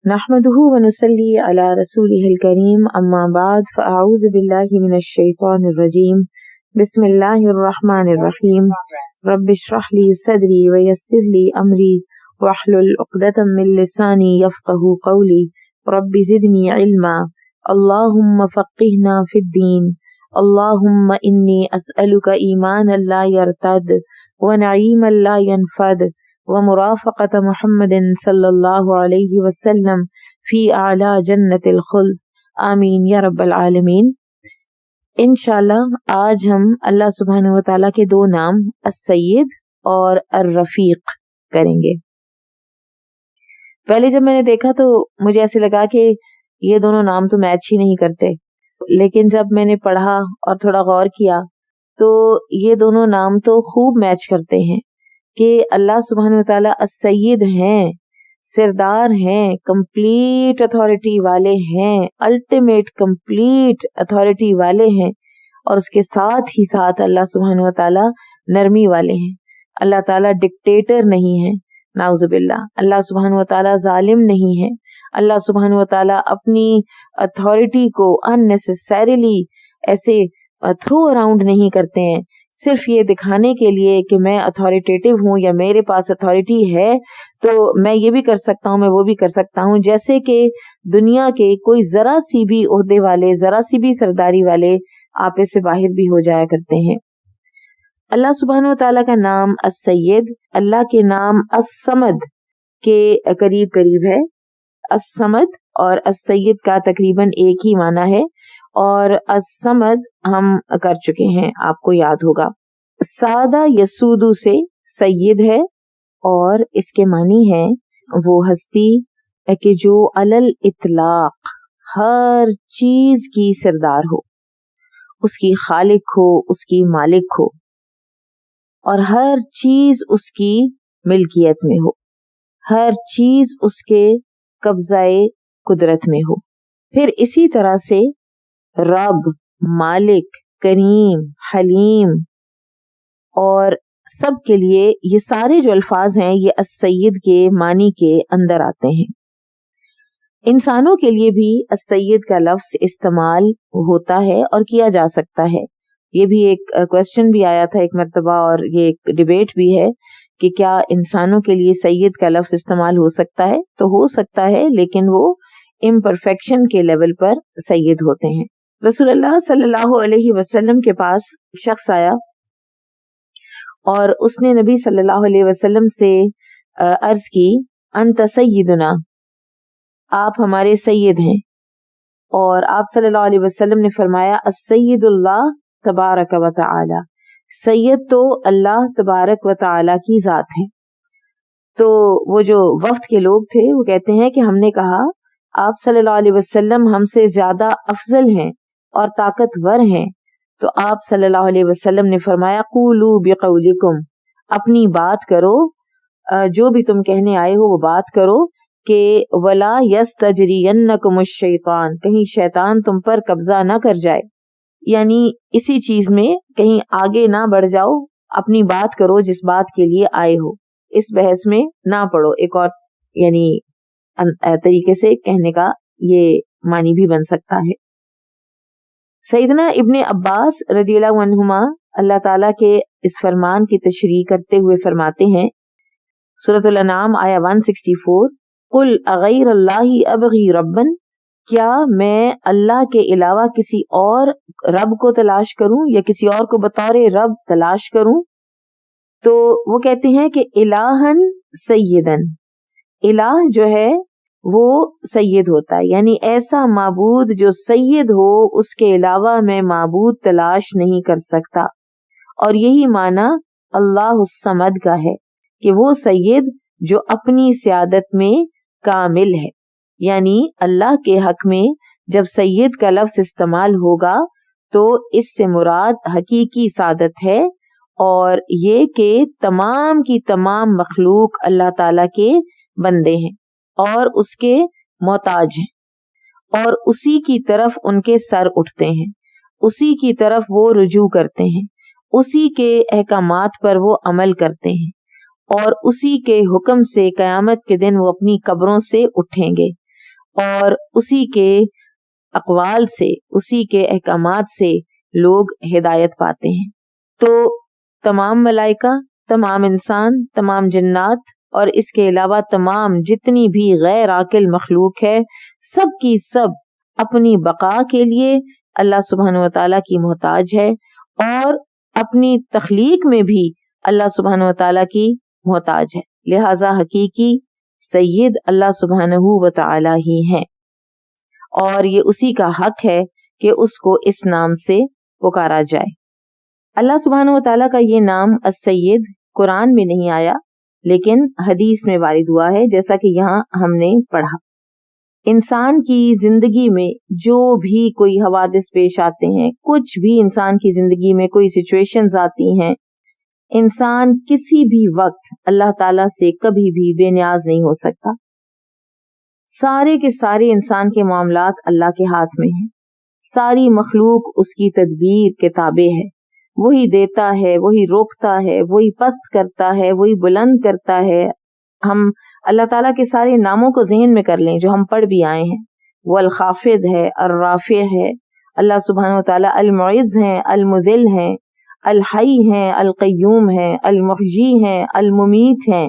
نحمده ونصلي على رسوله الكريم أما بعد فأعوذ بالله من الشيطان الرجيم بسم الله الرحمن الرحيم رب اشرح لي صدري ويسر لي أمري واحلل عقدة من لساني يفقه قولي رب زدني علما اللهم فقهنا في الدين اللهم إني أسألك إيمانا لا يرتد ونعيما لا ينفد ومرافقة محمد صلی اللہ علیہ وسلم فی اعلی جنت الخلد آمین یا رب العالمین۔ انشاءاللہ آج ہم اللہ سبحانہ و تعالیٰ کے دو نام السید اور الرفیق کریں گے۔ پہلے جب میں نے دیکھا تو مجھے ایسے لگا کہ یہ دونوں نام تو میچ ہی نہیں کرتے، لیکن جب میں نے پڑھا اور تھوڑا غور کیا تو یہ دونوں نام تو خوب میچ کرتے ہیں کہ اللہ سبحانہ وتعالیٰ السید ہیں، سردار ہیں، کمپلیٹ اتھارٹی والے ہیں، الٹیمیٹ کمپلیٹ اتھارٹی والے ہیں، اور اس کے ساتھ ہی ساتھ اللہ سبحانہ وتعالیٰ نرمی والے ہیں۔ اللہ تعالیٰ ڈکٹیٹر نہیں ہے، نعوذ باللہ۔ اللہ سبحانہ وتعالیٰ ظالم نہیں ہے۔ اللہ سبحانہ وتعالیٰ اپنی اتھارٹی کو unnecessarily ایسے تھرو اراؤنڈ نہیں کرتے ہیں صرف یہ دکھانے کے لیے کہ میں اتھارٹیٹیو ہوں یا میرے پاس اتھارٹی ہے تو میں یہ بھی کر سکتا ہوں، میں وہ بھی کر سکتا ہوں، جیسے کہ دنیا کے کوئی ذرا سی بھی عہدے والے، ذرا سی بھی سرداری والے آپے سے باہر بھی ہو جایا کرتے ہیں۔ اللہ سبحانہ وتعالیٰ کا نام السید اللہ کے نام الصمد کے قریب قریب ہے۔ الصمد اور السید کا تقریباً ایک ہی معنی ہے، اور الصمد ہم کر چکے ہیں، آپ کو یاد ہوگا۔ سادہ یسودو سے سید ہے، اور اس کے معنی ہے وہ ہستی کہ جو علل اطلاق ہر چیز کی سردار ہو، اس کی خالق ہو، اس کی مالک ہو، اور ہر چیز اس کی ملکیت میں ہو، ہر چیز اس کے قبضہ قدرت میں ہو۔ پھر اسی طرح سے رب، مالک، کریم، حلیم، اور سب کے لیے یہ سارے جو الفاظ ہیں یہ السید کے معنی کے اندر آتے ہیں۔ انسانوں کے لیے بھی السید کا لفظ استعمال ہوتا ہے اور کیا جا سکتا ہے۔ یہ بھی ایک کوشچن بھی آیا تھا ایک مرتبہ، اور یہ ایک ڈیبیٹ بھی ہے کہ کیا انسانوں کے لیے سید کا لفظ استعمال ہو سکتا ہے؟ تو ہو سکتا ہے، لیکن وہ امپرفیکشن کے لیول پر سید ہوتے ہیں۔ رسول اللہ صلی اللہ علیہ وسلم کے پاس شخص آیا اور اس نے نبی صلی اللہ علیہ وسلم سے عرض کی انت سیدنا، آپ ہمارے سید ہیں، اور آپ صلی اللہ علیہ وسلم نے فرمایا السید اللہ تبارک و تعالی، سید تو اللہ تبارک و تعالی کی ذات ہے۔ تو وہ جو وفد کے لوگ تھے وہ کہتے ہیں کہ ہم نے کہا آپ صلی اللہ علیہ وسلم ہم سے زیادہ افضل ہیں اور طاقتور ہیں، تو آپ صلی اللہ علیہ وسلم نے فرمایا قولوا بقولکم، اپنی بات کرو، جو بھی تم کہنے آئے ہو وہ بات کرو، کہ ولا یستجرینکم الشیطان، کہیں شیطان تم پر قبضہ نہ کر جائے، یعنی اسی چیز میں کہیں آگے نہ بڑھ جاؤ، اپنی بات کرو جس بات کے لیے آئے ہو، اس بحث میں نہ پڑو۔ ایک اور یعنی طریقے سے کہنے کا یہ معنی بھی بن سکتا ہے۔ سیدنا ابن عباس رضی اللہ عنہما اللہ تعالیٰ کے اس فرمان کی تشریح کرتے ہوئے فرماتے ہیں، سورۃ الانعام آیا 164، قل اغیر اللہ ابغی ربا، کیا میں اللہ کے علاوہ کسی اور رب کو تلاش کروں یا کسی اور کو بطور رب تلاش کروں؟ تو وہ کہتے ہیں کہ الہن سیدن، الہ جو ہے وہ سید ہوتا ہے، یعنی ایسا معبود جو سید ہو، اس کے علاوہ میں معبود تلاش نہیں کر سکتا۔ اور یہی معنی اللہ الصمد کا ہے کہ وہ سید جو اپنی سیادت میں کامل ہے، یعنی اللہ کے حق میں جب سید کا لفظ استعمال ہوگا تو اس سے مراد حقیقی سعادت ہے، اور یہ کہ تمام کی تمام مخلوق اللہ تعالیٰ کے بندے ہیں اور اس کے محتاج ہیں، اور اسی کی طرف ان کے سر اٹھتے ہیں، اسی کی طرف وہ رجوع کرتے ہیں، اسی کے احکامات پر وہ عمل کرتے ہیں، اور اسی کے حکم سے قیامت کے دن وہ اپنی قبروں سے اٹھیں گے۔ اور اسی کے اقوال سے، اسی کے احکامات سے لوگ ہدایت پاتے ہیں۔ تو تمام ملائکہ، تمام انسان، تمام جنات اور اس کے علاوہ تمام جتنی بھی غیر عاقل مخلوق ہے، سب کی سب اپنی بقا کے لیے اللہ سبحانہ و تعالیٰ کی محتاج ہے، اور اپنی تخلیق میں بھی اللہ سبحانہ و تعالیٰ کی محتاج ہے۔ لہذا حقیقی سید اللہ سبحانہ و تعالیٰ ہی ہیں، اور یہ اسی کا حق ہے کہ اس کو اس نام سے پکارا جائے۔ اللہ سبحانہ و تعالیٰ کا یہ نام السید قرآن میں نہیں آیا، لیکن حدیث میں وارد ہوا ہے، جیسا کہ یہاں ہم نے پڑھا۔ انسان کی زندگی میں جو بھی کوئی حوادث پیش آتے ہیں، کچھ بھی انسان کی زندگی میں کوئی سچویشنز آتی ہیں، انسان کسی بھی وقت اللہ تعالیٰ سے کبھی بھی بے نیاز نہیں ہو سکتا۔ سارے کے سارے انسان کے معاملات اللہ کے ہاتھ میں ہیں، ساری مخلوق اس کی تدبیر کے تابع ہے، وہی دیتا ہے، وہی روکتا ہے، وہی پست کرتا ہے، وہی بلند کرتا ہے۔ ہم اللہ تعالیٰ کے سارے ناموں کو ذہن میں کر لیں جو ہم پڑھ بھی آئے ہیں، وہ الخافض ہے، الرافع ہے، اللہ سبحانہ و تعالیٰ المعز ہیں، المذل ہیں، الحی ہیں، القیوم ہیں، المحیی ہیں، الممیت ہیں۔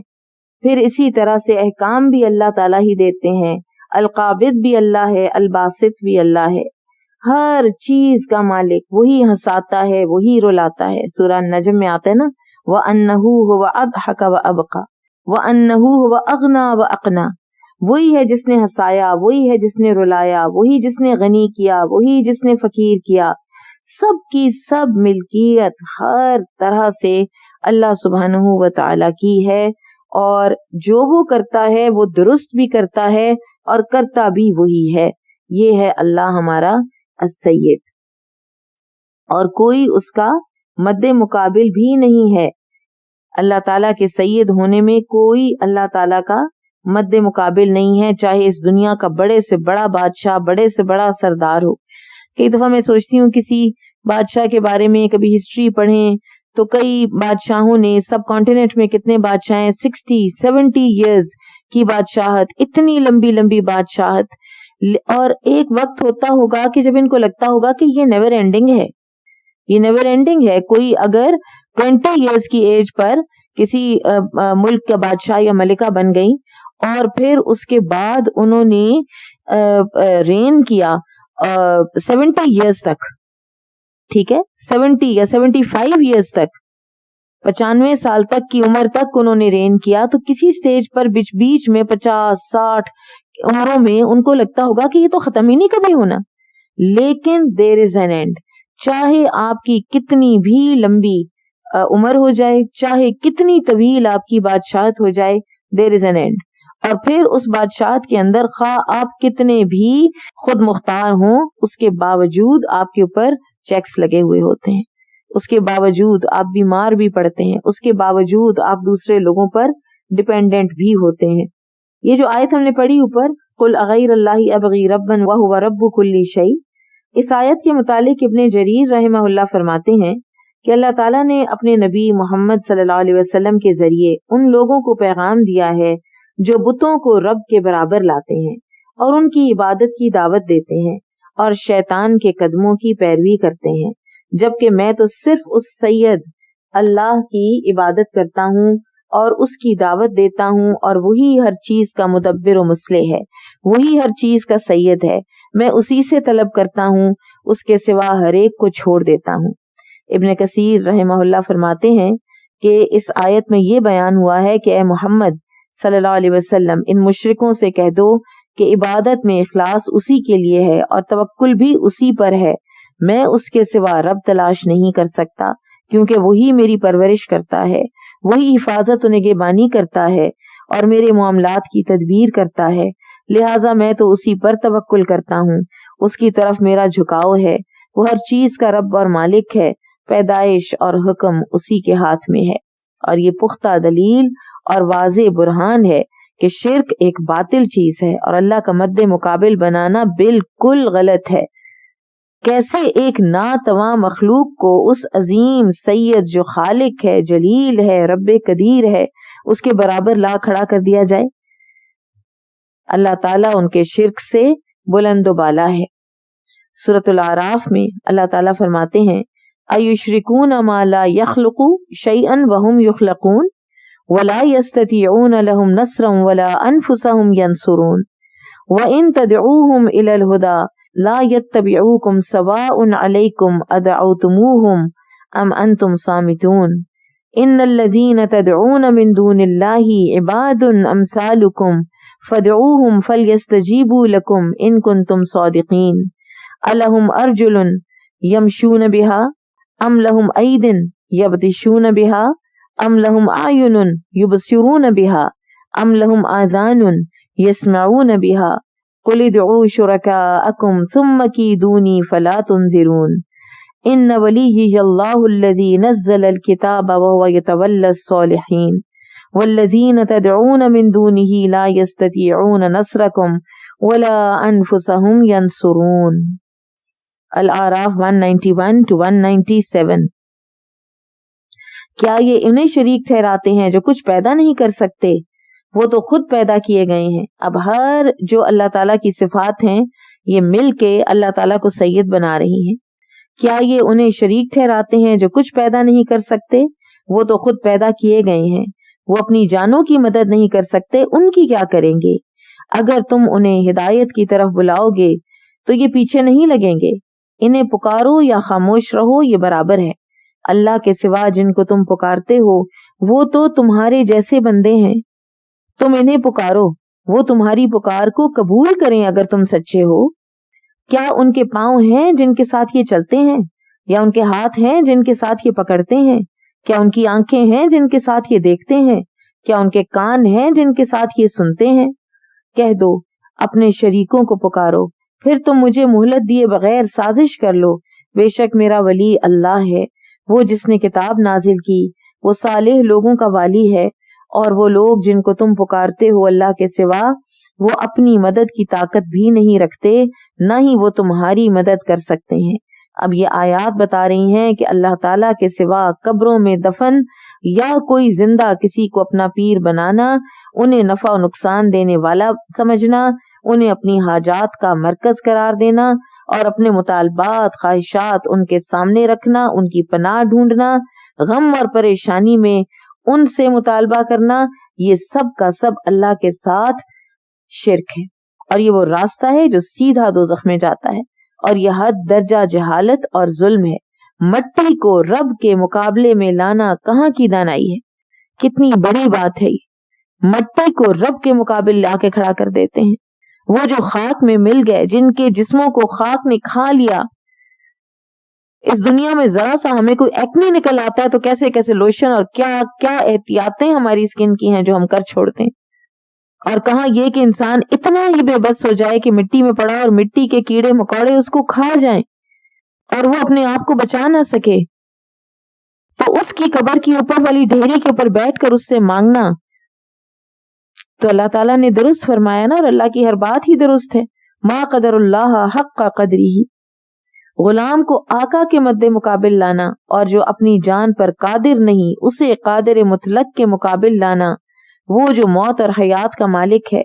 پھر اسی طرح سے احکام بھی اللہ تعالیٰ ہی دیتے ہیں، القابض بھی اللہ ہے، الباسط بھی اللہ ہے۔ ہر چیز کا مالک وہی ہنساتا ہے، وہی رلاتا ہے۔ سورہ نجم میں آتا ہے نا، وَأَنَّهُ هُوَ أَضْحَكَ وَأَبْقَى وَأَنَّهُ هُوَ أَغْنَى وَأَقْنَى۔ وہی ہے جس نے ہنسایا، وہی ہے جس نے رلایا، وہی جس نے غنی کیا، وہی جس نے فقیر کیا۔ سب کی سب ملکیت ہر طرح سے اللہ سبحانہ و تعالیٰ کی ہے، اور جو وہ کرتا ہے وہ درست بھی کرتا ہے اور کرتا بھی وہی ہے۔ یہ ہے اللہ ہمارا السید، اور کوئی اس کا مد مقابل بھی نہیں ہے۔ اللہ تعالیٰ کے سید ہونے میں کوئی اللہ تعالیٰ کا مد مقابل نہیں ہے، چاہے اس دنیا کا بڑے سے بڑا بادشاہ، بڑے سے بڑا سردار ہو۔ کئی دفعہ میں سوچتی ہوں کسی بادشاہ کے بارے میں، کبھی ہسٹری پڑھیں تو کئی بادشاہوں نے، سب کانٹیننٹ میں کتنے بادشاہ ہیں، 60-70 ایئرز کی بادشاہت، اتنی لمبی لمبی بادشاہت، اور ایک وقت ہوتا ہوگا کہ جب ان کو لگتا ہوگا کہ یہ نیور اینڈنگ ہے، یہ نیور اینڈنگ ہے۔ کوئی اگر 20 ایئرز کی ایج پر کسی ملک کا بادشاہ یا ملکہ بن گئی، اور پھر اس کے بعد انہوں نے رین کیا 70 ایئرز تک، ٹھیک ہے، 70 یا 75 ایئرز تک، 95 سال تک کی عمر تک انہوں نے رین کیا، تو کسی سٹیج پر بیچ میں 50-60 عمروں میں ان کو لگتا ہوگا کہ یہ تو ختم ہی نہیں کبھی ہونا۔ لیکن دیر از این اینڈ، چاہے آپ کی کتنی بھی لمبی عمر ہو جائے، چاہے کتنی طویل آپ کی بادشاہت ہو جائے، دیر از این اینڈ۔ اور پھر اس بادشاہت کے اندر خواہ آپ کتنے بھی خود مختار ہوں، اس کے باوجود آپ کے اوپر چیکس لگے ہوئے ہوتے ہیں، اس کے باوجود آپ بیمار بھی پڑتے ہیں، اس کے باوجود آپ دوسرے لوگوں پر ڈیپینڈنٹ بھی ہوتے ہیں۔ یہ جو آیت ہم نے پڑھی اوپر، قل اغیر اللہ ابغی ربا وہو رب کل شیء، اس آیت کے متعلق ابن جریر رحمہ اللہ فرماتے ہیں کہ اللہ تعالیٰ نے اپنے نبی محمد صلی اللہ علیہ وسلم کے ذریعے ان لوگوں کو پیغام دیا ہے جو بتوں کو رب کے برابر لاتے ہیں اور ان کی عبادت کی دعوت دیتے ہیں اور شیطان کے قدموں کی پیروی کرتے ہیں، جبکہ میں تو صرف اس سید اللہ کی عبادت کرتا ہوں اور اس کی دعوت دیتا ہوں، اور وہی ہر چیز کا مدبر و مصلح ہے، وہی ہر چیز کا سید ہے، میں اسی سے طلب کرتا ہوں، اس کے سوا ہر ایک کو چھوڑ دیتا ہوں۔ ابن کثیر رحمہ اللہ فرماتے ہیں کہ اس آیت میں یہ بیان ہوا ہے کہ اے محمد صلی اللہ علیہ وسلم، ان مشرکوں سے کہہ دو کہ عبادت میں اخلاص اسی کے لیے ہے اور توکل بھی اسی پر ہے، میں اس کے سوا رب تلاش نہیں کر سکتا، کیونکہ وہی میری پرورش کرتا ہے، وہی حفاظت و نگہبانی کرتا ہے اور میرے معاملات کی تدبیر کرتا ہے، لہٰذا میں تو اسی پر توکل کرتا ہوں، اس کی طرف میرا جھکاؤ ہے، وہ ہر چیز کا رب اور مالک ہے، پیدائش اور حکم اسی کے ہاتھ میں ہے۔ اور یہ پختہ دلیل اور واضح برہان ہے کہ شرک ایک باطل چیز ہے اور اللہ کا مد مقابل بنانا بالکل غلط ہے۔ کیسے ایک ناتواں مخلوق کو اس عظیم سید جو خالق ہے، جلیل ہے، رب قدیر ہے، اس کے برابر لا کھڑا کر دیا جائے؟ اللہ تعالیٰ ان کے شرک سے بلند و بالا ہے۔ سورۃ الاعراف میں اللہ تعالیٰ فرماتے ہیں ایشرکون ما لا یخلق شیئا وهم یخلقون ولا یستطیعون لهم نصرا ولا انفسهم ینصرون وان تدعوهم الى الهدى لا يتبعوكم سواء علیکم ادعوتموهم ام انتم صامتون ان الذین تدعون من دون اللہ عباد امثالکم فادعوهم فلیستجیبوا لکم ان کنتم صادقین الہم ارجل یمشون بها ام لهم اید یبطشون بها ام لهم اعین یبصرون بها ام لهم آذان یسمعون بها قل ادعوا شرکاءکم ثم کیدونی فلا تنظرون ان ولیہ اللہ الذی نزل الکتاب وهو یتولی الصالحین والذین تدعون من دونه لا یستطیعون نصرکم ولا انفسهم ینصرون۔ الاعراف 191 to 197۔ کیا یہ انہیں شریک ٹھہراتے ہیں جو کچھ پیدا نہیں کر سکتے؟ وہ تو خود پیدا کیے گئے ہیں۔ اب ہر جو اللہ تعالیٰ کی صفات ہیں یہ مل کے اللہ تعالیٰ کو سید بنا رہی ہیں۔ کیا یہ انہیں شریک ٹھہراتے ہیں جو کچھ پیدا نہیں کر سکتے؟ وہ تو خود پیدا کیے گئے ہیں۔ وہ اپنی جانوں کی مدد نہیں کر سکتے، ان کی کیا کریں گے؟ اگر تم انہیں ہدایت کی طرف بلاؤ گے تو یہ پیچھے نہیں لگیں گے۔ انہیں پکارو یا خاموش رہو یہ برابر ہے۔ اللہ کے سوا جن کو تم پکارتے ہو وہ تو تمہارے جیسے بندے ہیں، تم انہیں پکارو، وہ تمہاری پکار کو قبول کریں اگر تم سچے ہو۔ کیا ان کے پاؤں ہیں جن کے ساتھ یہ چلتے ہیں، یا ان کے ہاتھ ہیں جن کے ساتھ یہ پکڑتے ہیں؟ کیا ان کی آنکھیں ہیں جن کے ساتھ یہ دیکھتے ہیں؟ کیا ان کے کان ہیں جن کے ساتھ یہ سنتے ہیں؟ کہہ دو اپنے شریکوں کو پکارو، پھر تم مجھے مہلت دیے بغیر سازش کر لو۔ بے شک میرا ولی اللہ ہے، وہ جس نے کتاب نازل کی، وہ صالح لوگوں کا والی ہے، اور وہ لوگ جن کو تم پکارتے ہو اللہ کے سوا وہ اپنی مدد کی طاقت بھی نہیں رکھتے، نہ ہی وہ تمہاری مدد کر سکتے ہیں۔ اب یہ آیات بتا رہی ہیں کہ اللہ تعالیٰ کے سوا قبروں میں دفن یا کوئی زندہ کسی کو اپنا پیر بنانا، انہیں نفع و نقصان دینے والا سمجھنا، انہیں اپنی حاجات کا مرکز قرار دینا اور اپنے مطالبات خواہشات ان کے سامنے رکھنا، ان کی پناہ ڈھونڈنا، غم اور پریشانی میں ان سے مطالبہ کرنا، یہ سب کا سب اللہ کے ساتھ شرک ہے، اور یہ وہ راستہ ہے جو سیدھا دوزخ میں جاتا ہے، اور یہ حد درجہ جہالت اور ظلم ہے۔ مٹی کو رب کے مقابلے میں لانا کہاں کی دانائی ہے؟ کتنی بڑی بات ہے یہ، مٹی کو رب کے مقابلے لا کے کھڑا کر دیتے ہیں۔ وہ جو خاک میں مل گئے، جن کے جسموں کو خاک نے کھا لیا۔ اس دنیا میں ذرا سا ہمیں کوئی ایکنی نکل آتا ہے تو کیسے کیسے لوشن اور کیا کیا احتیاطیں ہماری اسکن کی ہیں جو ہم کر چھوڑتے ہیں، اور کہاں یہ کہ انسان اتنا ہی بے بس ہو جائے کہ مٹی میں پڑا اور مٹی کے کیڑے مکوڑے اس کو کھا جائیں اور وہ اپنے آپ کو بچا نہ سکے، تو اس کی قبر کی اوپر والی ڈھیری کے اوپر بیٹھ کر اس سے مانگنا۔ تو اللہ تعالیٰ نے درست فرمایا نا، اور اللہ کی ہر بات ہی درست ہے۔ ما قدر اللہ حق قدری، غلام کو آقا کے مد مقابل لانا، اور جو اپنی جان پر قادر نہیں اسے قادر مطلق کے مقابل لانا، وہ جو موت اور حیات کا مالک ہے،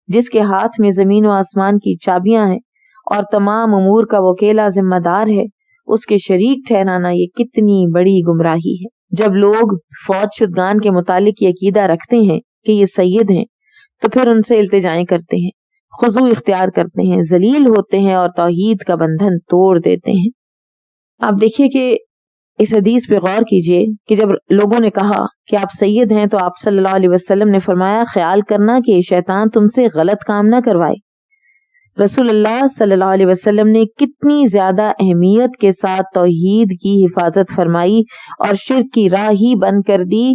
جس کے ہاتھ میں زمین و آسمان کی چابیاں ہیں اور تمام امور کا وہ اکیلا ذمہ دار ہے، اس کے شریک ٹھہرانا یہ کتنی بڑی گمراہی ہے۔ جب لوگ فوت شدگان کے متعلق یہ عقیدہ رکھتے ہیں کہ یہ سید ہیں تو پھر ان سے التجائیں کرتے ہیں، خضوع اختیار کرتے ہیں، ذلیل ہوتے ہیں اور توحید کا بندھن توڑ دیتے ہیں۔ آپ دیکھیے کہ اس حدیث پہ غور کیجئے کہ جب لوگوں نے کہا کہ آپ سید ہیں تو آپ صلی اللہ علیہ وسلم نے فرمایا خیال کرنا کہ شیطان تم سے غلط کام نہ کروائے۔ رسول اللہ صلی اللہ علیہ وسلم نے کتنی زیادہ اہمیت کے ساتھ توحید کی حفاظت فرمائی اور شرک کی راہ ہی بند کر دی،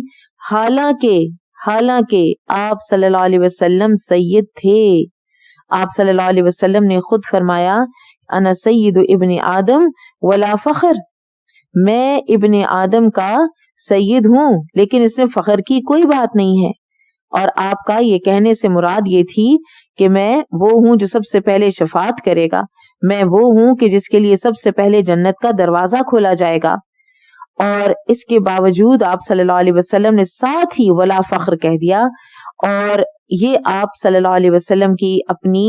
حالانکہ آپ صلی اللہ علیہ وسلم سید تھے۔ آپ صلی اللہ علیہ وسلم نے خود فرمایا انا سید ابن آدم ولا فخر، میں ابن آدم کا سید ہوں لیکن اس میں فخر کی کوئی بات نہیں ہے۔ اور آپ کا یہ کہنے سے مراد یہ تھی کہ میں وہ ہوں جو سب سے پہلے شفاعت کرے گا، میں وہ ہوں کہ جس کے لیے سب سے پہلے جنت کا دروازہ کھولا جائے گا۔ اور اس کے باوجود آپ صلی اللہ علیہ وسلم نے ساتھ ہی ولا فخر کہہ دیا، اور یہ آپ صلی اللہ علیہ وسلم کی اپنی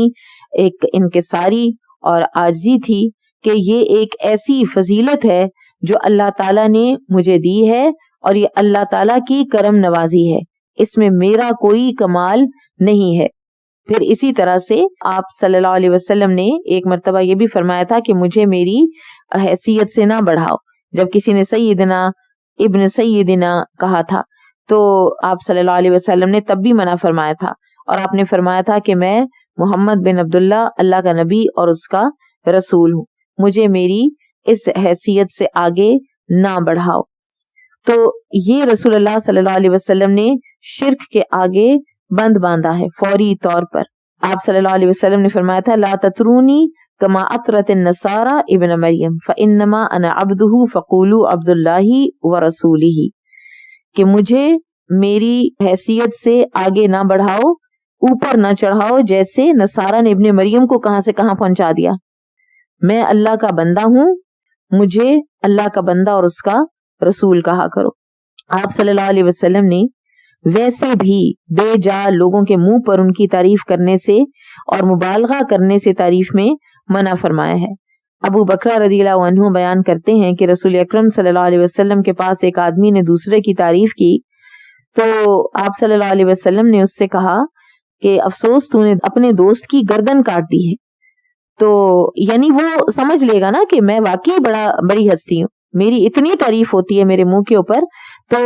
ایک انکساری اور عاجزی تھی کہ یہ ایک ایسی فضیلت ہے جو اللہ تعالیٰ نے مجھے دی ہے اور یہ اللہ تعالیٰ کی کرم نوازی ہے، اس میں میرا کوئی کمال نہیں ہے۔ پھر اسی طرح سے آپ صلی اللہ علیہ وسلم نے ایک مرتبہ یہ بھی فرمایا تھا کہ مجھے میری حیثیت سے نہ بڑھاؤ، جب کسی نے سیدنا ابن سیدنا کہا تھا تو آپ صلی اللہ علیہ وسلم نے تب بھی منع فرمایا تھا، اور آپ نے فرمایا تھا کہ میں محمد بن عبداللہ اللہ کا نبی اور اس کا رسول ہوں، مجھے میری اس حیثیت سے آگے نہ بڑھاؤ۔ تو یہ رسول اللہ صلی اللہ علیہ وسلم نے شرک کے آگے بند باندھا ہے فوری طور پر۔ آپ صلی اللہ علیہ وسلم نے فرمایا تھا لا تطرونی کما اطرت النصارى ابن مریم فانما انا عبدہ فقولوا عبد اللہ ورسولہ، کہ مجھے میری حیثیت سے آگے نہ بڑھاؤ، اوپر نہ چڑھاؤ، جیسے نصارہ نے ابن مریم کو کہاں سے کہاں پہنچا دیا۔ میں اللہ کا بندہ ہوں، مجھے اللہ کا بندہ اور اس کا رسول کہا کرو۔ آپ صلی اللہ علیہ وسلم نے ویسے بھی بے جا لوگوں کے منہ پر ان کی تعریف کرنے سے اور مبالغہ کرنے سے تعریف میں منع فرمایا ہے۔ ابو بکر رضی اللہ عنہ بیان کرتے ہیں کہ رسول اکرم صلی اللہ علیہ وسلم کے پاس ایک آدمی نے دوسرے کی تعریف کی تو آپ صلی اللہ علیہ وسلم نے اس سے کہا کہ افسوس تو نے اپنے دوست کی گردن کاٹ دی ہے، تو یعنی وہ سمجھ لے گا نا کہ میں واقعی بڑی ہستی ہوں، میری اتنی تعریف ہوتی ہے میرے منہ کے اوپر تو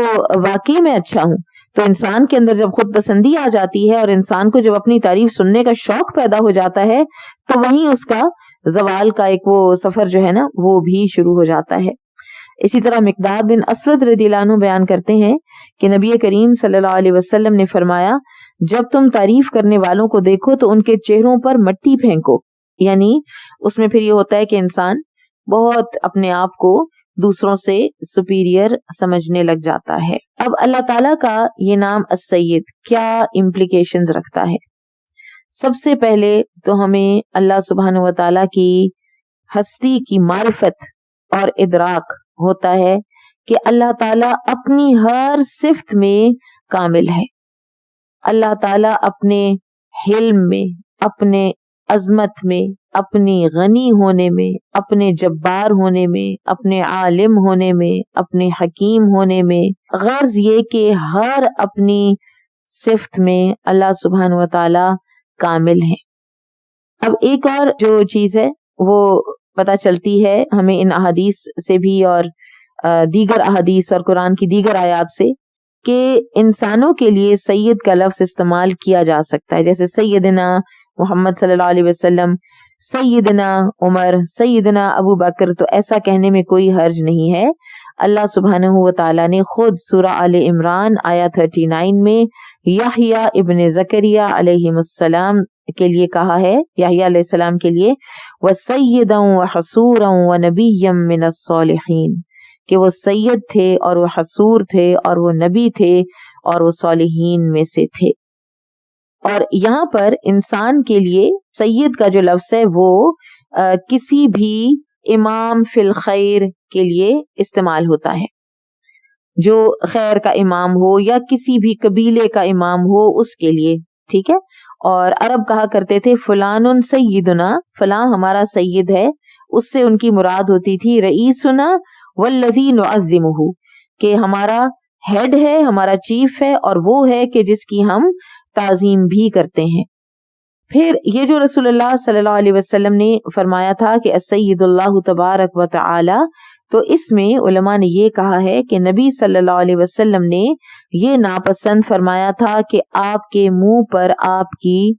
واقعی میں اچھا ہوں۔ تو انسان کے اندر جب خود پسندی آ جاتی ہے اور انسان کو جب اپنی تعریف سننے کا شوق پیدا ہو جاتا ہے تو وہیں اس کا زوال کا ایک وہ سفر جو ہے نا وہ بھی شروع ہو جاتا ہے۔ اسی طرح مقداد بن اسود رضی اللہ عنہ بیان کرتے ہیں کہ نبی کریم صلی اللہ علیہ وسلم نے فرمایا جب تم تعریف کرنے والوں کو دیکھو تو ان کے چہروں پر مٹی پھینکو، یعنی اس میں پھر یہ ہوتا ہے کہ انسان بہت اپنے آپ کو دوسروں سے سپیریئر سمجھنے لگ جاتا ہے۔ اب اللہ تعالیٰ کا یہ نام السید کیا امپلیکیشنز رکھتا ہے؟ سب سے پہلے تو ہمیں اللہ سبحانہ و تعالیٰ کی ہستی کی معرفت اور ادراک ہوتا ہے کہ اللہ تعالیٰ اپنی ہر صفت میں کامل ہے۔ اللہ تعالیٰ اپنے حلم میں، اپنے عظمت میں، اپنی غنی ہونے میں، اپنے جبار ہونے میں، اپنے عالم ہونے میں، اپنے حکیم ہونے میں، غرض یہ کہ ہر اپنی صفت میں اللہ سبحانہ و تعالی کامل ہے۔ اب ایک اور جو چیز ہے وہ پتہ چلتی ہے ہمیں ان احادیث سے بھی اور دیگر احادیث اور قرآن کی دیگر آیات سے کہ انسانوں کے لیے سید کا لفظ استعمال کیا جا سکتا ہے، جیسے سیدنا محمد صلی اللہ علیہ وسلم، سیدنا عمر، سیدنا ابو بکر، تو ایسا کہنے میں کوئی حرج نہیں ہے۔ اللہ سبحانہ و تعالیٰ نے خود سورہ آل عمران آیا 39 میں یحییٰ ابن زکریا علیہ السلام کے لیے کہا ہے، یحییٰ علیہ السلام کے لیے وَسَيِّدًا وَحَصُورًا وَنَبِيًّا مِّنَ الصَّالِحِينَ، کہ وہ سید تھے اور وہ حصور تھے اور وہ نبی تھے اور وہ صالحین میں سے تھے۔ اور یہاں پر انسان کے لیے سید کا جو لفظ ہے وہ کسی بھی امام فی الخیر کے لیے استعمال ہوتا ہے، جو خیر کا امام ہو یا کسی بھی قبیلے کا امام ہو اس کے لیے، ٹھیک ہے۔ اور عرب کہا کرتے تھے فلان سیدنا، فلاں ہمارا سید ہے، اس سے ان کی مراد ہوتی تھی رئیسنا والذی نعظمہ، کہ ہمارا ہیڈ ہے، ہمارا چیف ہے اور وہ ہے کہ جس کی ہم تعظیم بھی کرتے ہیں۔ پھر یہ جو رسول اللہ صلی اللہ علیہ وسلم نے فرمایا تھا کہ السید اللہ تبارک و تعالی، تو اس میں علماء نے یہ کہا ہے کہ نبی صلی اللہ علیہ وسلم نے یہ ناپسند فرمایا تھا کہ آپ کے منہ پر آپ کی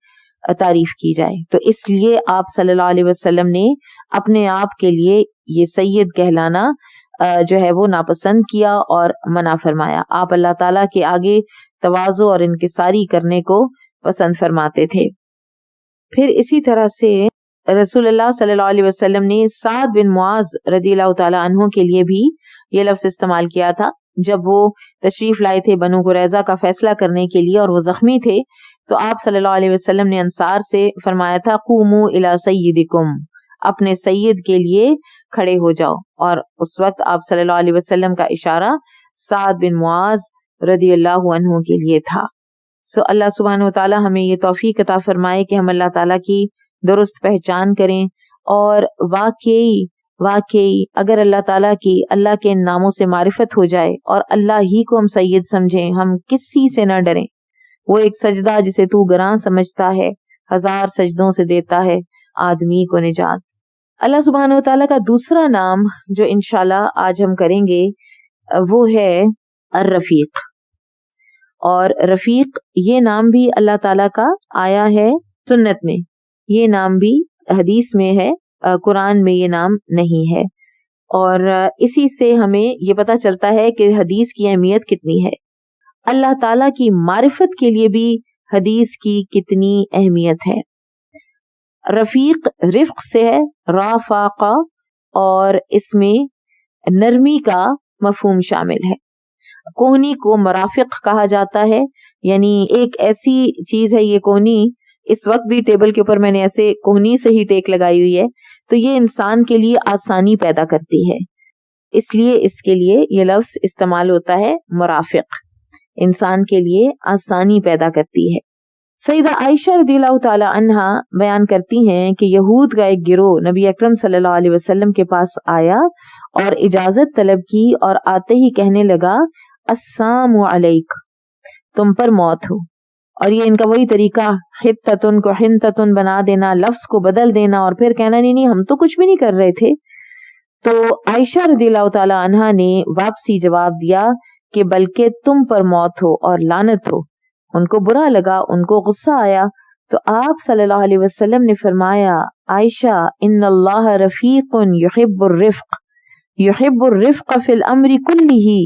تعریف کی جائے، تو اس لیے آپ صلی اللہ علیہ وسلم نے اپنے آپ کے لیے یہ سید کہلانا جو ہے وہ ناپسند کیا اور منع فرمایا۔ آپ اللہ تعالیٰ کے آگے تواضع اور انکساری کرنے کو پسند فرماتے تھے۔ پھر اسی طرح سے رسول اللہ صلی اللہ علیہ وسلم نے سعد بن معاذ رضی اللہ تعالیٰ عنہ کے لیے بھی یہ لفظ استعمال کیا تھا جب وہ تشریف لائے تھے بنو قریظہ کا فیصلہ کرنے کے لیے اور وہ زخمی تھے، تو آپ صلی اللہ علیہ وسلم نے انصار سے فرمایا تھا قوموا الی سیدکم، اپنے سید کے لیے کھڑے ہو جاؤ، اور اس وقت آپ صلی اللہ علیہ وسلم کا اشارہ سعد بن معاذ رضی اللہ عنہ کے لیے تھا۔ سو اللہ سبحانہ و تعالی ہمیں یہ توفیق عطا فرمائے کہ ہم اللہ تعالیٰ کی درست پہچان کریں، اور واقعی اگر اللہ تعالیٰ کی اللہ کے ناموں سے معرفت ہو جائے اور اللہ ہی کو ہم سید سمجھیں، ہم کسی سے نہ ڈریں. وہ ایک سجدہ جسے تو گراں سمجھتا ہے 1000 سجدوں سے دیتا ہے آدمی کو نجات. اللہ سبحانہ و تعالیٰ کا دوسرا نام جو انشاءاللہ آج ہم کریں گے وہ ہے الرفیق. اور رفیق یہ نام بھی اللہ تعالیٰ کا آیا ہے سنت میں، یہ نام بھی حدیث میں ہے، قرآن میں یہ نام نہیں ہے. اور اسی سے ہمیں یہ پتہ چلتا ہے کہ حدیث کی اہمیت کتنی ہے. اللہ تعالیٰ کی معرفت کے لیے بھی حدیث کی کتنی اہمیت ہے. رفیق رفق سے ہے، رافاقہ، اور اس میں نرمی کا مفہوم شامل ہے. کوہنی کو مرافق کہا جاتا ہے، یعنی ایک ایسی چیز ہے یہ کوہنی. اس وقت بھی ٹیبل کے اوپر میں نے ایسے کوہنی سے ہی ٹیک لگائی ہوئی ہے، تو یہ انسان کے لیے آسانی پیدا کرتی ہے، اس لیے اس کے لیے یہ لفظ استعمال ہوتا ہے مرافق. انسان کے لیے آسانی پیدا کرتی ہے. سیدہ عائشہ رضی اللہ تعالی عنہا بیان کرتی ہیں کہ یہود کا ایک گروہ نبی اکرم صلی اللہ علیہ وسلم کے پاس آیا اور اجازت طلب کی، اور آتے ہی کہنے لگا السلام علیک، تم پر موت ہو. اور یہ ان کا وہی طریقہ، حتتن کو حنتتن بنا دینا، لفظ کو بدل دینا، اور پھر کہنا نہیں ہم تو کچھ بھی نہیں کر رہے تھے. تو عائشہ رضی اللہ تعالی عنہا نے واپسی جواب دیا کہ بلکہ تم پر موت ہو اور لعنت ہو. ان کو برا لگا، ان کو غصہ آیا، تو آپ صلی اللہ علیہ وسلم نے فرمایا عائشہ ان اللہ رفیق یحب الرفق فی الامر کلہ،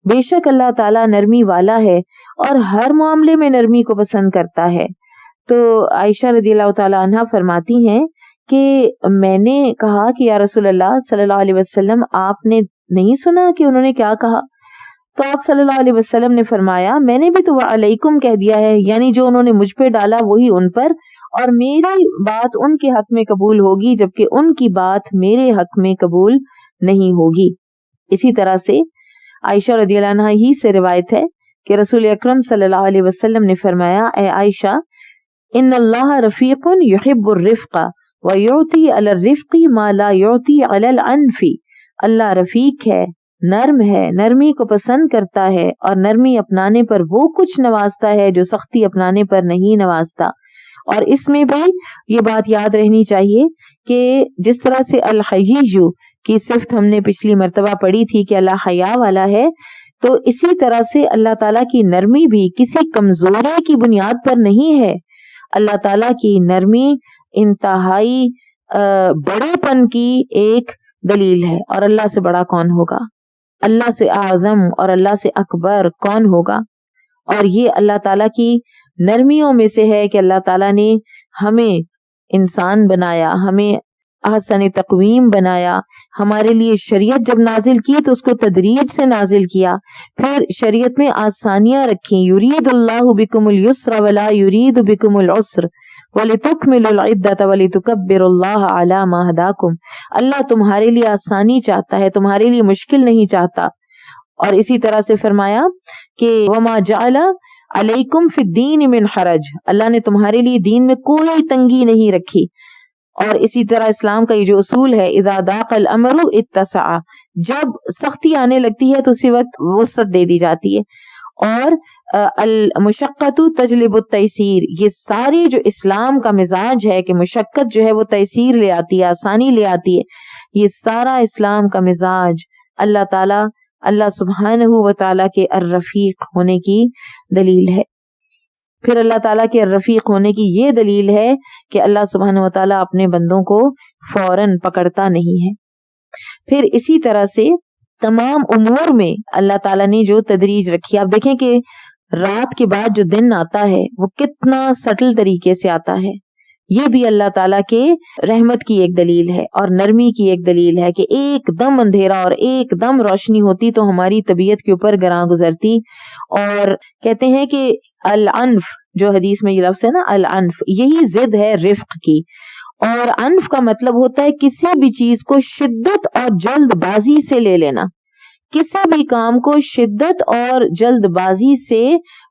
بے شک اللہ تعالیٰ نرمی والا ہے اور ہر معاملے میں نرمی کو پسند کرتا ہے. تو عائشہ رضی اللہ تعالی عنہا فرماتی ہیں کہ میں نے کہا کہ یا رسول اللہ صلی اللہ علیہ وسلم آپ نے نہیں سنا کہ انہوں نے کیا کہا؟ تو آپ صلی اللہ علیہ وسلم نے فرمایا میں نے بھی تو علیکم کہہ دیا ہے، یعنی جو انہوں نے مجھ پہ ڈالا وہی ان پر، اور میری بات ان کے حق میں قبول ہوگی جبکہ ان کی بات میرے حق میں قبول نہیں ہوگی. اسی طرح سے عائشہ رضی اللہ عنہا ہی سے روایت ہے کہ رسول اکرم صلی اللہ علیہ وسلم نے فرمایا اے عائشہ ان اللہ رفیق یحب الرفق ویعطی علی الرفق ما لا یعطی علی العنف. اللہ رفیق ہے، نرم ہے، نرمی کو پسند کرتا ہے، اور نرمی اپنانے پر وہ کچھ نوازتا ہے جو سختی اپنانے پر نہیں نوازتا. اور اس میں بھی یہ بات یاد رہنی چاہیے کہ جس طرح سے الحیی کی صفت ہم نے پچھلی مرتبہ پڑھی تھی کہ اللہ حیا والا ہے، تو اسی طرح سے اللہ تعالیٰ کی نرمی بھی کسی کمزوری کی بنیاد پر نہیں ہے. اللہ تعالیٰ کی نرمی انتہائی بڑے پن کی ایک دلیل ہے، اور اللہ سے بڑا کون ہوگا، اللہ سے اعظم اور اللہ سے اکبر کون ہوگا. اور یہ اللہ تعالیٰ کی نرمیوں میں سے ہے کہ اللہ تعالیٰ نے ہمیں انسان بنایا، ہمیں احسن تقویم بنایا، ہمارے لیے شریعت جب نازل کی تو اس کو تدریج سے نازل کیا، پھر شریعت میں آسانیاں رکھیں، یرید اللہ بکم اليسر ولا یرید بکم العسر وَلِتُكْمِلُوا الْعِدَّةَ وَلِتُكَبِّرُوا اللَّهَ عَلَى مَا هَدَاكُمْ. اللہ تمہارے لیے آسانی چاہتا ہے، تمہارے لیے مشکل نہیں چاہتا. اور اسی طرح سے فرمایا کہ وَمَا جَعَلَ عَلَيْكُمْ فِي الدِّينِ مِنْ حَرَجٍ، اللہ نے تمہارے لیے دین میں کوئی تنگی نہیں رکھی. اور اسی طرح اسلام کا یہ جو اصول ہے اذا ضاق الامر اتسع، جب سختی آنے لگتی ہے تو اسی وقت وسعت دے دی جاتی ہے. اور المشقت تجلب التیسیر، یہ ساری جو اسلام کا مزاج ہے کہ مشقت جو ہے وہ تیسیر لے آتی ہے، آسانی لے آتی ہے، یہ سارا اسلام کا مزاج اللہ تعالیٰ اللہ سبحانہ و تعالیٰ کے الرفیق ہونے کی دلیل ہے. پھر اللہ تعالیٰ کے الرفیق ہونے کی یہ دلیل ہے کہ اللہ سبحانہ و تعالیٰ اپنے بندوں کو فوراً پکڑتا نہیں ہے. پھر اسی طرح سے تمام امور میں اللہ تعالیٰ نے جو تدریج رکھی، آپ دیکھیں کہ رات کے بعد جو دن آتا ہے وہ کتنا سٹل طریقے سے آتا ہے، یہ بھی اللہ تعالیٰ کے رحمت کی ایک دلیل ہے اور نرمی کی ایک دلیل ہے کہ ایک دم اندھیرا اور ایک دم روشنی ہوتی تو ہماری طبیعت کے اوپر گراں گزرتی. اور کہتے ہیں کہ العنف، جو حدیث میں یہ لفظ ہے نا العنف، یہی ضد ہے رفق کی. اور عنف کا مطلب ہوتا ہے کسی بھی چیز کو شدت اور جلد بازی سے لے لینا، کسی بھی کام کو شدت اور جلد بازی سے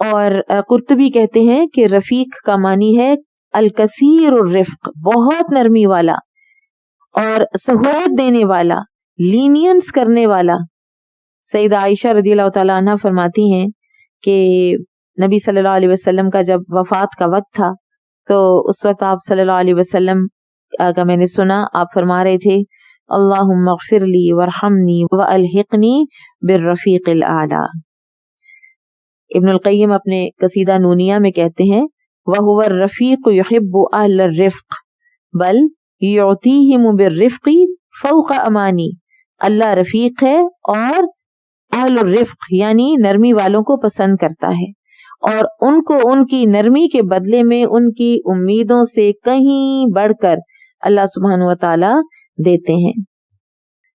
اور قرطبی کہتے ہیں کہ رفیق کا معنی ہے الکثیر الرفق، بہت نرمی والا اور سہولت دینے والا، لینینس کرنے والا. سیدہ عائشہ رضی اللہ تعالیٰ عنہ فرماتی ہیں کہ نبی صلی اللہ علیہ وسلم کا جب وفات کا وقت تھا تو اس وقت آپ صلی اللہ علیہ وسلم کا میں نے سنا آپ فرما رہے تھے اللہم اغفر لی وارحمنی والحقنی بالرفیق الاعلی. ابن القیم اپنے قصیدہ نونیہ میں کہتے ہیں وَهُوَ الرَّفِيقُ يُحِبُّ أَهْلَ الرِّفْقِ بل يُعْتِيهِمُ بِالرِّفْقِ فَوْقَ أَمَانِي. اللہ رفیق ہے اور اہل الرفق یعنی نرمی والوں کو پسند کرتا ہے اور ان کو ان کی نرمی کے بدلے میں ان کی امیدوں سے کہیں بڑھ کر اللہ سبحانہ و تعالی دیتے ہیں.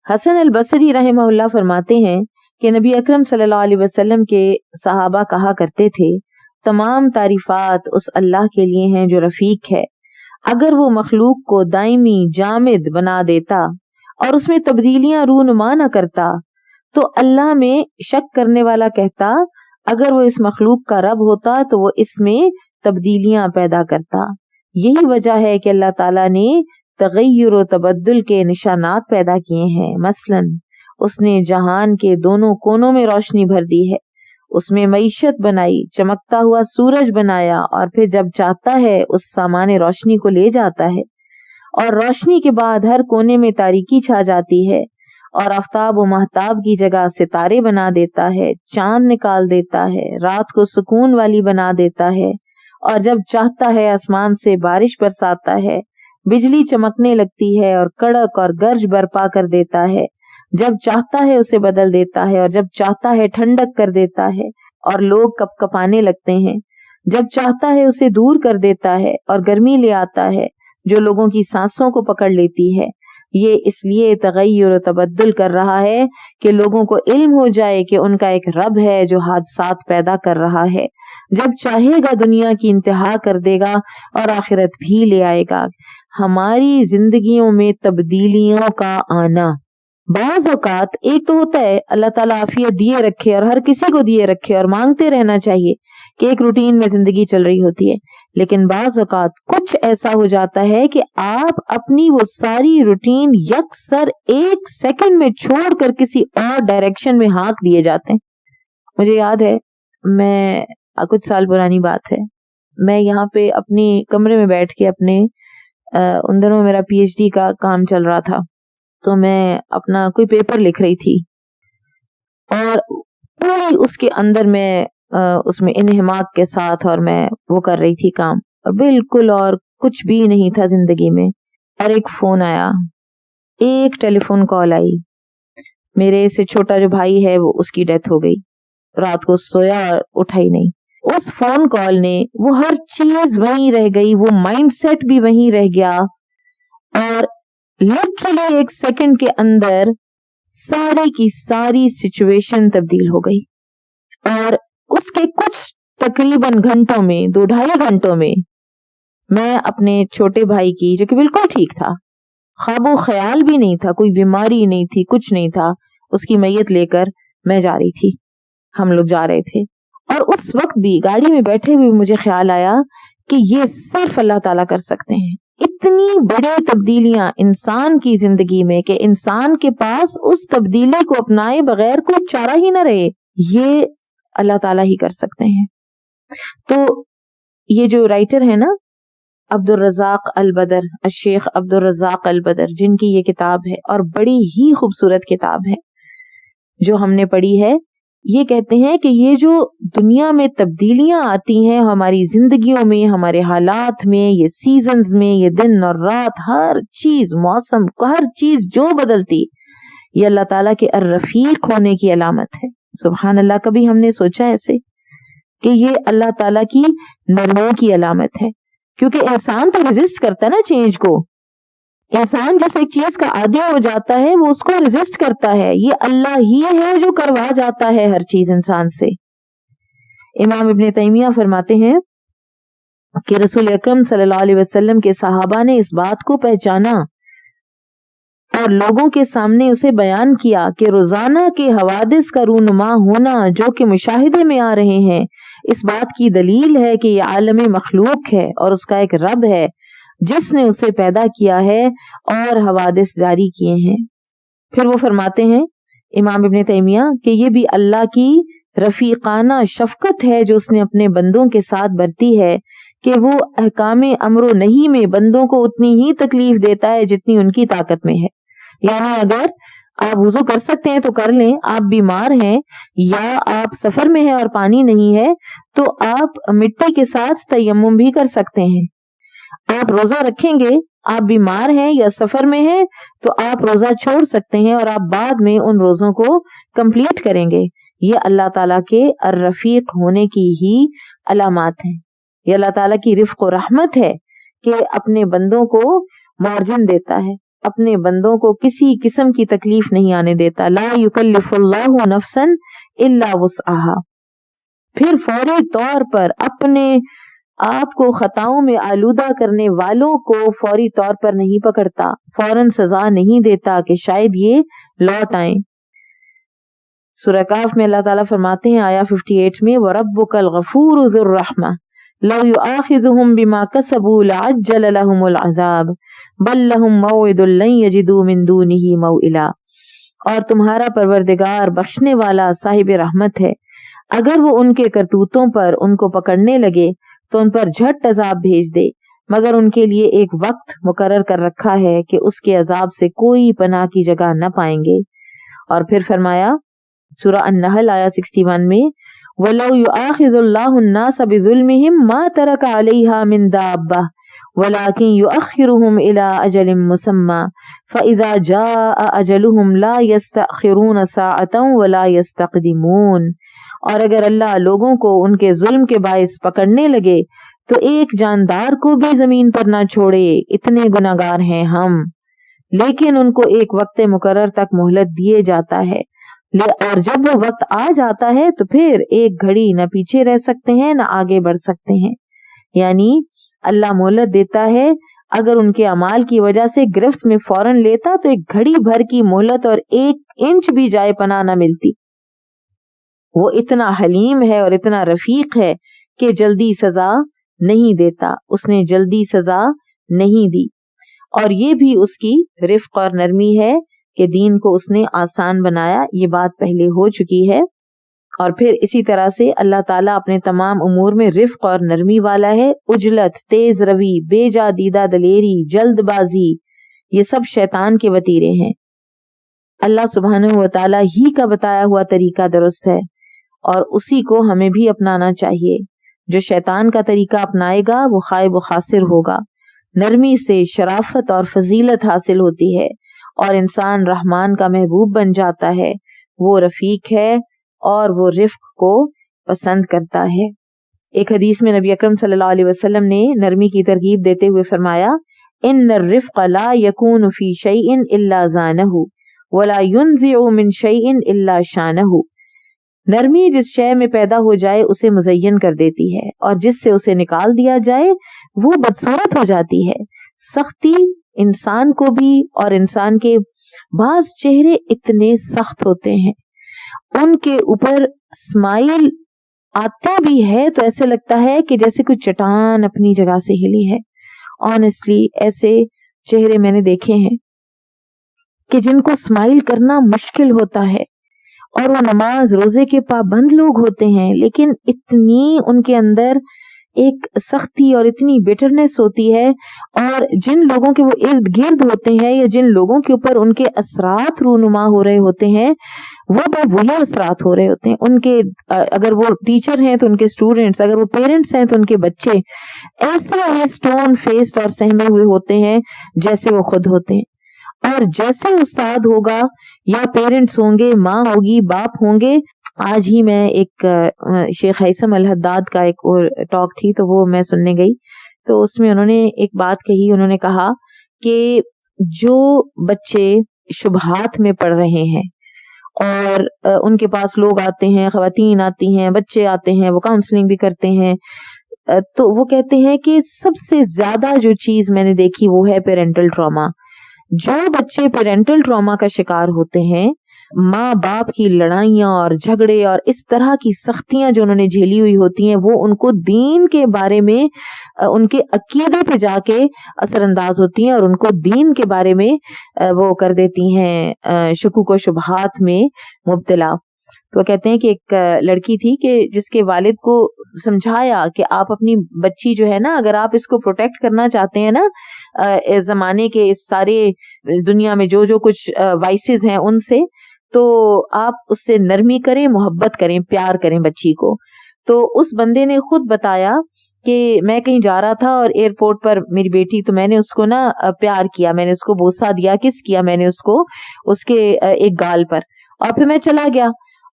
حسن البصری رحمہ اللہ فرماتے ہیں کہ نبی اکرم صلی اللہ علیہ وسلم کے صحابہ کہا کرتے تھے تمام تعریفات اس اللہ کے لیے ہیں جو رفیق ہے. اگر وہ مخلوق کو دائمی جامد بنا دیتا اور اس میں تبدیلیاں رونما نہ کرتا تو اللہ میں شک کرنے والا کہتا اگر وہ اس مخلوق کا رب ہوتا تو وہ اس میں تبدیلیاں پیدا کرتا. یہی وجہ ہے کہ اللہ تعالیٰ نے تغیر و تبدل کے نشانات پیدا کیے ہیں. مثلاً اس نے جہان کے دونوں کونوں میں روشنی بھر دی ہے، اس میں معیشت بنائی، چمکتا ہوا سورج بنایا اور پھر جب چاہتا ہے اس سامان روشنی کو لے جاتا ہے اور روشنی کے بعد ہر کونے میں تاریکی چھا جاتی ہے اور آفتاب و مہتاب کی جگہ ستارے بنا دیتا ہے، چاند نکال دیتا ہے، رات کو سکون والی بنا دیتا ہے اور جب چاہتا ہے آسمان سے بارش برساتا ہے، بجلی چمکنے لگتی ہے اور کڑک اور گرج برپا کر دیتا ہے، جب چاہتا ہے اسے بدل دیتا ہے اور جب چاہتا ہے ٹھنڈک کر دیتا ہے اور لوگ کپ کپانے لگتے ہیں، جب چاہتا ہے اسے دور کر دیتا ہے اور گرمی لے آتا ہے جو لوگوں کی سانسوں کو پکڑ لیتی ہے. یہ اس لیے تغیر و تبدل کر رہا ہے کہ لوگوں کو علم ہو جائے کہ ان کا ایک رب ہے جو حادثات پیدا کر رہا ہے، جب چاہے گا دنیا کی انتہا کر دے گا اور آخرت بھی لے آئے گا. ہماری زندگیوں میں تبدیلیوں کا آنا بعض اوقات ایک تو ہوتا ہے اللہ تعالیٰ عافیت دیے رکھے اور ہر کسی کو دیے رکھے اور مانگتے رہنا چاہیے کہ ایک روٹین میں زندگی چل رہی ہوتی ہے، لیکن بعض اوقات کچھ ایسا ہو جاتا ہے کہ آپ اپنی وہ ساری روٹین یکسر ایک سیکنڈ میں چھوڑ کر کسی اور ڈائریکشن میں ہانک دیے جاتے ہیں. مجھے یاد ہے میں کچھ سال پرانی بات ہے، میں یہاں پہ اپنی کمرے میں بیٹھ کے اپنے ان دنوں میرا پی ایچ ڈی کا کام چل رہا تھا تو میں اپنا کوئی پیپر لکھ رہی تھی اور پوری اس کے اندر میں اس میں انہماک کے ساتھ اور میں وہ کر رہی تھی کام اور بالکل اور کچھ بھی نہیں تھا زندگی میں. اور ایک فون آیا، ایک ٹیلی فون کال آئی. میرے سے چھوٹا جو بھائی ہے وہ اس کی ڈیتھ ہو گئی، رات کو سویا اور اٹھا ہی نہیں. اس فون کال نے وہ ہر چیز وہیں رہ گئی، وہ مائنڈ سیٹ بھی وہیں رہ گیا اور لٹرلی ایک سیکنڈ کے اندر ساری کی ساری سچویشن تبدیل ہو گئی. اور اس کے کچھ تقریباً گھنٹوں میں 2-2.5 گھنٹوں میں میں اپنے چھوٹے بھائی کی جو کہ بالکل ٹھیک تھا، خواب و خیال بھی نہیں تھا، کوئی بیماری نہیں تھی، کچھ نہیں تھا، اس کی میت لے کر میں جا رہی تھی، ہم لوگ جا رہے تھے. اور اس وقت بھی گاڑی میں بیٹھے ہوئے مجھے خیال آیا کہ یہ صرف اللہ تعالیٰ کر سکتے ہیں. اتنی بڑی تبدیلیاں انسان کی زندگی میں کہ انسان کے پاس اس تبدیلی کو اپنائے بغیر کوئی چارہ ہی نہ رہے، یہ اللہ تعالیٰ ہی کر سکتے ہیں. تو یہ جو رائٹر ہے نا عبد الرزاق البدر، الشیخ عبد الرزاق البدر، جن کی یہ کتاب ہے اور بڑی ہی خوبصورت کتاب ہے جو ہم نے پڑھی ہے، یہ کہتے ہیں کہ یہ جو دنیا میں تبدیلیاں آتی ہیں ہماری زندگیوں میں، ہمارے حالات میں، یہ سیزنز میں، یہ دن اور رات، ہر چیز، موسم، ہر چیز جو بدلتی، یہ اللہ تعالیٰ کے الرفیق ہونے کی علامت ہے. سبحان اللہ، کبھی ہم نے سوچا ایسے کہ یہ اللہ تعالیٰ کی نرمی کی علامت ہے؟ کیونکہ انسان تو ریزسٹ کرتا ہے نا چینج کو. انسان جیسے ایک چیز کا عادی ہو جاتا ہے وہ اس کو ریزسٹ کرتا ہے، یہ اللہ ہی ہے جو کروا جاتا ہے ہر چیز انسان سے. امام ابن تیمیہ فرماتے ہیں کہ رسول اکرم صلی اللہ علیہ وسلم کے صحابہ نے اس بات کو پہچانا اور لوگوں کے سامنے اسے بیان کیا کہ روزانہ کے حوادث کا رونما ہونا جو کہ مشاہدے میں آ رہے ہیں اس بات کی دلیل ہے کہ یہ عالم مخلوق ہے اور اس کا ایک رب ہے جس نے اسے پیدا کیا ہے اور حوادث جاری کیے ہیں۔ پھر وہ فرماتے ہیں امام ابن تیمیہ کہ یہ بھی اللہ کی رفیقانہ شفقت ہے جو اس نے اپنے بندوں کے ساتھ برتی ہے کہ وہ احکام امر و نہی میں بندوں کو اتنی ہی تکلیف دیتا ہے جتنی ان کی طاقت میں ہے۔ یعنی اگر آپ وضو کر سکتے ہیں تو کر لیں، آپ بیمار ہیں یا آپ سفر میں ہیں اور پانی نہیں ہے تو آپ مٹی کے ساتھ تیمم بھی کر سکتے ہیں۔ آپ روزہ رکھیں گے، آپ بیمار ہیں یا سفر میں ہیں تو آپ روزہ چھوڑ سکتے ہیں اور آپ بعد میں ان روزوں کو کمپلیٹ کریں گے۔ یہ اللہ تعالیٰ کے الرفیق ہونے کی ہی علامات ہیں۔ یہ اللہ تعالیٰ کی رفق و رحمت ہے کہ اپنے بندوں کو مارجن دیتا ہے، اپنے بندوں کو کسی قسم کی تکلیف نہیں آنے دیتا۔ لا یکلف اللہ نفسا الا وسعها۔ پھر فوری طور پر اپنے آپ کو خطاؤں میں آلودہ کرنے والوں کو فوری طور پر نہیں پکڑتا، فوراً سزا نہیں دیتا کہ شاید یہ لوٹ آئیں۔ سورہ کہف میں اللہ تعالیٰ فرماتے ہیں آیا 58 میں وَرَبُّكَ الْغَفُورُ ذُو الرَّحْمَةِ لَوْ يُؤَاخِذُهُم بِمَا كَسَبُوا لَعَجَّلَ لَهُمُ الْعَذَابَ بَل لَّهُم مَّوْعِدٌ لَّن يَجِدُوا مِن دُونِهِ مَوْئِلًا۔ اور تمہارا پروردگار بخشنے والا صاحب رحمت ہے، اگر وہ ان کے کرتوتوں پر ان کو پکڑنے لگے تو ان پر جھٹ عذاب بھیج دے، مگر ان کے لیے ایک وقت مقرر کر رکھا ہے کہ اس کے عذاب سے کوئی پناہ کی جگہ نہ پائیں گے۔ اور پھر فرمایا سورہ النحل آیا 61 میں وَلَوْ يُؤَاخِذُ اللَّهُ النَّاسَ بِظُلْمِهِمْ مَا تَرَكَ عَلَيْهَا مِن دَابَّةٍ وَلَكِن يُؤَخِّرُهُمْ إِلَى أَجَلٍ مُّسَمًّى فَإِذَا جَاءَ أَجَلُهُمْ لَا يَسْتَأْخِرُونَ سَاعَةً وَلَا يَسْتَقْدِمُونَ۔ اور اگر اللہ لوگوں کو ان کے ظلم کے باعث پکڑنے لگے تو ایک جاندار کو بھی زمین پر نہ چھوڑے، اتنے گناہگار ہیں ہم، لیکن ان کو ایک وقت مقرر تک مہلت دیے جاتا ہے، اور جب وہ وقت آ جاتا ہے تو پھر ایک گھڑی نہ پیچھے رہ سکتے ہیں نہ آگے بڑھ سکتے ہیں۔ یعنی اللہ مہلت دیتا ہے، اگر ان کے اعمال کی وجہ سے گرفت میں فوراً لیتا تو ایک گھڑی بھر کی مہلت اور 1 انچ بھی جائے پناہ نہ ملتی۔ وہ اتنا حلیم ہے اور اتنا رفیق ہے کہ جلدی سزا نہیں دیتا، اس نے جلدی سزا نہیں دی، اور یہ بھی اس کی رفق اور نرمی ہے کہ دین کو اس نے آسان بنایا، یہ بات پہلے ہو چکی ہے۔ اور پھر اسی طرح سے اللہ تعالیٰ اپنے تمام امور میں رفق اور نرمی والا ہے۔ عجلت، تیز روی، بے جا دیدہ دلیری، جلد بازی، یہ سب شیطان کے وتیرے ہیں۔ اللہ سبحانہ و تعالیٰ ہی کا بتایا ہوا طریقہ درست ہے اور اسی کو ہمیں بھی اپنانا چاہیے۔ جو شیطان کا طریقہ اپنائے گا وہ خائب و خاسر ہوگا۔ نرمی سے شرافت اور فضیلت حاصل ہوتی ہے اور انسان رحمان کا محبوب بن جاتا ہے، وہ رفیق ہے اور وہ رفق کو پسند کرتا ہے۔ ایک حدیث میں نبی اکرم صلی اللہ علیہ وسلم نے نرمی کی ترغیب دیتے ہوئے فرمایا ان الرفق لا يكون في شيء الا زانه ولا ينزع من شيء الا شانه۔ نرمی جس شے میں پیدا ہو جائے اسے مزین کر دیتی ہے اور جس سے اسے نکال دیا جائے وہ بدصورت ہو جاتی ہے۔ سختی انسان کو بھی، اور انسان کے بعض چہرے اتنے سخت ہوتے ہیں، ان کے اوپر اسمائل آتا بھی ہے تو ایسے لگتا ہے کہ جیسے کوئی چٹان اپنی جگہ سے ہلی ہے۔ آنیسٹلی ایسے چہرے میں نے دیکھے ہیں کہ جن کو اسمائل کرنا مشکل ہوتا ہے، اور وہ نماز روزے کے پابند لوگ ہوتے ہیں، لیکن اتنی ان کے اندر ایک سختی اور اتنی بیٹرنس ہوتی ہے، اور جن لوگوں کے وہ ارد گرد ہوتے ہیں یا جن لوگوں کے اوپر ان کے اثرات رونما ہو رہے ہوتے ہیں وہ وہی اثرات ہو رہے ہوتے ہیں ان کے، اگر وہ ٹیچر ہیں تو ان کے اسٹوڈنٹس، اگر وہ پیرنٹس ہیں تو ان کے بچے ایسے اسٹون فیسڈ اور سہمے ہوئے ہوتے ہیں جیسے وہ خود ہوتے ہیں۔ اور جیسے استاد ہوگا یا پیرنٹس ہوں گے، ماں ہوگی، باپ ہوں گے۔ آج ہی میں ایک شیخ ہیثم الحداد کا ایک اور ٹاک تھی تو وہ میں سننے گئی، تو اس میں انہوں نے ایک بات کہی، انہوں نے کہا کہ جو بچے شبہات میں پڑھ رہے ہیں اور ان کے پاس لوگ آتے ہیں، خواتین آتی ہیں، بچے آتے ہیں، وہ کاؤنسلنگ بھی کرتے ہیں، تو وہ کہتے ہیں کہ سب سے زیادہ جو چیز میں نے دیکھی وہ ہے پیرنٹل ٹراما، جو بچے پیرنٹل ٹراما کا شکار ہوتے ہیں، ماں باپ کی لڑائیاں اور جھگڑے اور اس طرح کی سختیاں جو انہوں نے جھیلی ہوئی ہوتی ہیں، وہ ان کو دین کے بارے میں ان کے عقیدے پہ جا کے اثر انداز ہوتی ہیں اور ان کو دین کے بارے میں وہ کر دیتی ہیں شکوک و شبہات میں مبتلا۔ تو کہتے ہیں کہ ایک لڑکی تھی کہ جس کے والد کو سمجھایا کہ آپ اپنی بچی جو ہے نا، اگر آپ اس کو پروٹیکٹ کرنا چاہتے ہیں نا اس زمانے کے اس سارے دنیا میں جو کچھ وائسز ہیں ان سے، تو آپ اس سے نرمی کریں، محبت کریں، پیار کریں بچی کو۔ تو اس بندے نے خود بتایا کہ میں کہیں جا رہا تھا اور ایئرپورٹ پر میری بیٹی، تو میں نے اس کو نا پیار کیا، میں نے اس کو بوسہ دیا، کس کیا میں نے اس کو اس کے ایک گال پر، اور پھر میں چلا گیا۔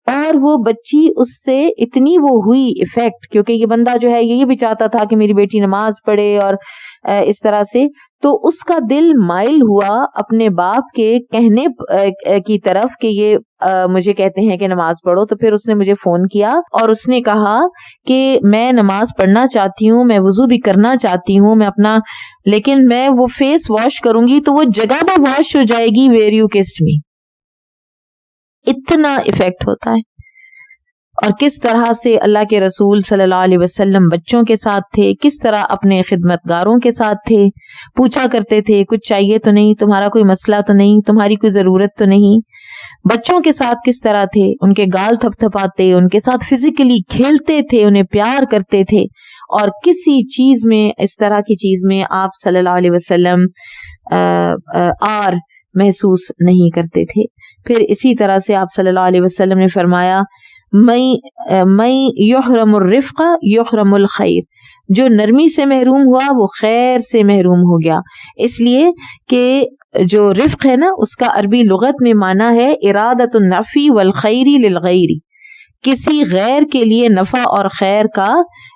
اور وہ بچی اس سے اتنی وہ ہوئی افیکٹ، کیونکہ یہ بندہ جو ہے یہ بھی چاہتا تھا کہ میری بیٹی نماز پڑھے اور اس طرح سے، تو اس کا دل مائل ہوا اپنے باپ کے کہنے کی طرف کہ یہ مجھے کہتے ہیں کہ نماز پڑھو۔ تو پھر اس نے مجھے فون کیا اور اس نے کہا کہ میں نماز پڑھنا چاہتی ہوں، میں وضو بھی کرنا چاہتی ہوں، میں اپنا، لیکن میں وہ فیس واش کروں گی تو وہ جگہ پہ واش ہو جائے گی ویئر یو کسڈ می۔ اتنا افیکٹ ہوتا ہے۔ اور کس طرح سے اللہ کے رسول صلی اللہ علیہ وسلم بچوں کے ساتھ تھے، کس طرح اپنے خدمتگاروں کے ساتھ تھے، پوچھا کرتے تھے کچھ چاہیے تو نہیں، تمہارا کوئی مسئلہ تو نہیں، تمہاری کوئی ضرورت تو نہیں۔ بچوں کے ساتھ کس طرح تھے، ان کے گال تھپ تھپاتے، ان کے ساتھ فزیکلی کھیلتے تھے، انہیں پیار کرتے تھے، اور کسی چیز میں اس طرح کی چیز میں آپ صلی اللہ علیہ وسلم آر محسوس نہیں کرتے تھے۔ پھر اسی طرح سے آپ صلی اللہ علیہ وسلم نے فرمایا میں یحرم الرفق یحرم الخیر، جو نرمی سے محروم ہوا وہ خیر سے محروم ہو گیا۔ اس لیے کہ جو رفق ہے نا، اس کا عربی لغت میں معنی ہے ارادۃ النفع والخیر للغیر، کسی غیر کے لیے نفع اور خیر کا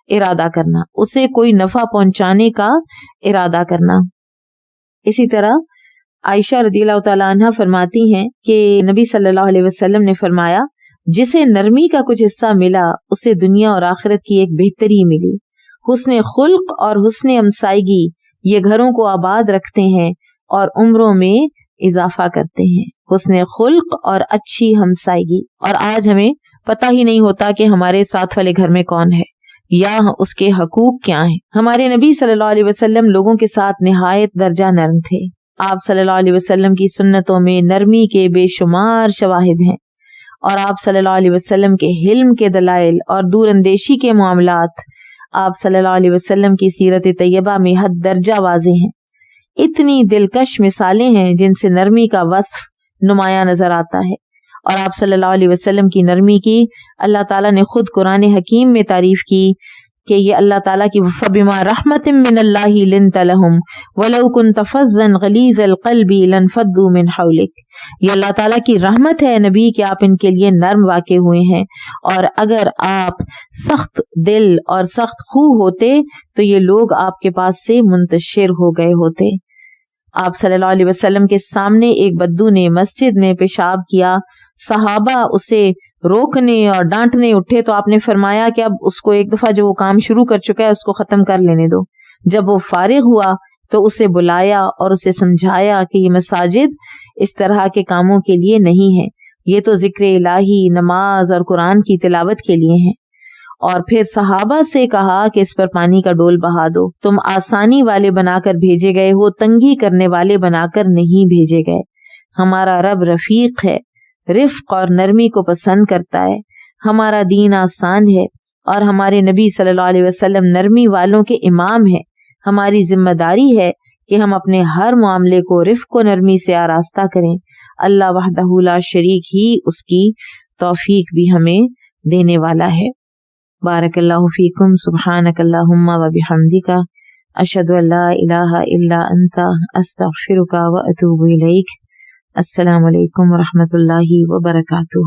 ارادہ کرنا، اسے کوئی نفع پہنچانے کا ارادہ کرنا۔ اسی طرح عائشہ رضی اللہ تعالیٰ عنہ فرماتی ہیں کہ نبی صلی اللہ علیہ وسلم نے فرمایا جسے نرمی کا کچھ حصہ ملا اسے دنیا اور آخرت کی ایک بہتری ملی۔ حسن خلق اور حسن ہمسائیگی یہ گھروں کو آباد رکھتے ہیں اور عمروں میں اضافہ کرتے ہیں۔ حسن خلق اور اچھی ہمسائیگی، اور آج ہمیں پتہ ہی نہیں ہوتا کہ ہمارے ساتھ والے گھر میں کون ہے یا اس کے حقوق کیا ہیں۔ ہمارے نبی صلی اللہ علیہ وسلم لوگوں کے ساتھ نہایت درجہ نرم تھے۔ آپ صلی اللہ علیہ وسلم کی سنتوں میں نرمی کے بے شمار شواہد ہیں، اور آپ صلی اللہ علیہ وسلم کے حلم کے دلائل اور دور اندیشی کے معاملات آپ صلی اللہ علیہ وسلم کی سیرت طیبہ میں حد درجہ واضح ہیں۔ اتنی دلکش مثالیں ہیں جن سے نرمی کا وصف نمایاں نظر آتا ہے، اور آپ صلی اللہ علیہ وسلم کی نرمی کی اللہ تعالیٰ نے خود قرآن حکیم میں تعریف کی کہ یہ اللہ تعالیٰ کی فَبِمَا رَحْمَةٍ مِّنَ اللَّهِ لِنْتَ لَهُمْ وَلَوْ كُنْتَ فَظًّا غَلِيظَ الْقَلْبِ لَانفَضُّوا مِنْ حَوْلِكَ۔ یہ اللہ تعالیٰ کی رحمت ہے نبی کہ آپ ان کے لیے نرم واقع ہوئے ہیں، اور اگر آپ سخت دل اور سخت خو ہوتے تو یہ لوگ آپ کے پاس سے منتشر ہو گئے ہوتے۔ آپ صلی اللہ علیہ وسلم کے سامنے ایک بدو نے مسجد میں پیشاب کیا، صحابہ اسے روکنے اور ڈانٹنے اٹھے تو آپ نے فرمایا کہ اب اس کو ایک دفعہ جو وہ کام شروع کر چکا ہے اس کو ختم کر لینے دو۔ جب وہ فارغ ہوا تو اسے بلایا اور اسے سمجھایا کہ یہ مساجد اس طرح کے کاموں کے لیے نہیں ہے، یہ تو ذکر الہی، نماز اور قرآن کی تلاوت کے لیے ہیں۔ اور پھر صحابہ سے کہا کہ اس پر پانی کا ڈول بہا دو، تم آسانی والے بنا کر بھیجے گئے ہو، تنگی کرنے والے بنا کر نہیں بھیجے گئے۔ ہمارا رب رفیق ہے، رفق اور نرمی کو پسند کرتا ہے، ہمارا دین آسان ہے، اور ہمارے نبی صلی اللہ علیہ وسلم نرمی والوں کے امام ہیں۔ ہماری ذمہ داری ہے کہ ہم اپنے ہر معاملے کو رفق و نرمی سے آراستہ کریں۔ اللہ وحدہ لا شریک ہی اس کی توفیق بھی ہمیں دینے والا ہے۔ بارک اللہ فیکم، سبحانک اللہم و بحمدک، اشہد ان لا الہ الا انت، استغفرک و اتوب الیک۔ السلام علیکم ورحمۃ اللہ وبرکاتہ۔